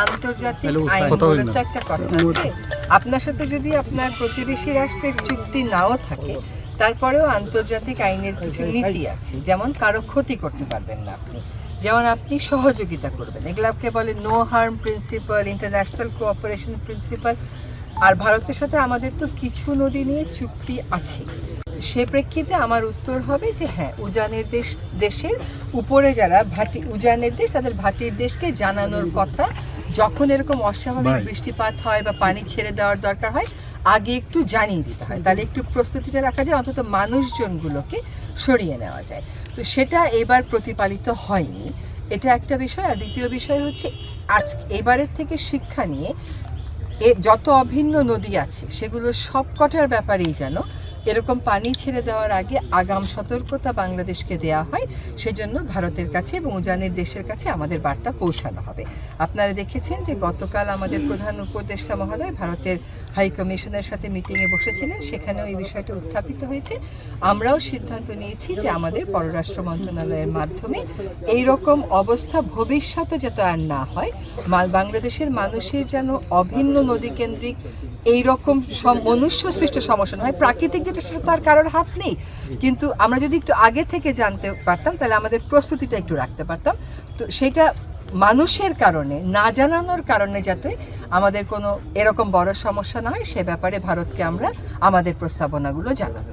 আন্তর্জাতিক আইন বলে তো একটা কথা আছে। আপনার সাথে যদি আপনার প্রতিবেশী রাষ্ট্রের চুক্তি নাও থাকে, তারপরেও আন্তর্জাতিক আইনের কিছু নীতি আছে, যেমন কারো ক্ষতি করতে পারবেন না আপনি, যেমন আপনি সহযোগিতা করবেন, এগুলোকে বলে no harm principle, international cooperation principle. আর ভারতের সাথে আমাদের তো কিছু নদী নিয়ে চুক্তি আছে। সে প্রেক্ষিতে আমার উত্তর হবে যে হ্যাঁ, উজানের দেশের উপরে যারা উজানের দেশ, তাদের ভাটির দেশকে জানানোর কথা, যখন এরকম অস্বাভাবিক বৃষ্টিপাত হয় বা পানি ছেড়ে দেওয়ার দরকার হয়, আগে একটু জানিয়ে দিতে হয়, তাহলে একটু প্রস্তুতিটা রাখা যায়, অন্তত মানুষজনগুলোকে সরিয়ে নেওয়া যায়। তো সেটা এবার প্রতিপালিত হয়নি, এটা একটা বিষয়। আর দ্বিতীয় বিষয় হচ্ছে এবারের থেকে শিক্ষা নিয়ে যত অভিন্ন নদী আছে সেগুলো সবকটার ব্যাপারেই যেন এরকম পানি ছেড়ে দেওয়ার আগে আগাম সতর্কতা বাংলাদেশকে দেওয়া হয়, সেজন্য ভারতের কাছে এবং উজানের দেশের কাছে আমাদের বার্তা পৌঁছানো হবে। আপনারা দেখেছেন যে গতকাল আমাদের প্রধান উপদেষ্টা মহোদয় ভারতের হাই কমিশনের সাথে মিটিংয়ে বসেছিলেন, সেখানেও এই বিষয়টা উত্থাপিত হয়েছে। আমরাও সিদ্ধান্ত নিয়েছি যে আমাদের পররাষ্ট্র মন্ত্রণালয়ের মাধ্যমে এই রকম অবস্থা ভবিষ্যতে যাতে আর না হয়, বাংলাদেশের মানুষের যেন অভিন্ন নদীকেন্দ্রিক এইরকম মনুষ্য সৃষ্ট সমস্যা নয়। প্রাকৃতিক যেটা সেটা তার কারোর হাত নেই, কিন্তু আমরা যদি একটু আগে থেকে জানতে পারতাম তাহলে আমাদের প্রস্তুতিটা একটু রাখতে পারতাম। তো সেটা মানুষের কারণে, না জানানোর কারণে যাতে আমাদের কোনো এরকম বড় সমস্যা না হয়, সে ব্যাপারে ভারতকে আমরা আমাদের প্রস্তাবনাগুলো জানাবো।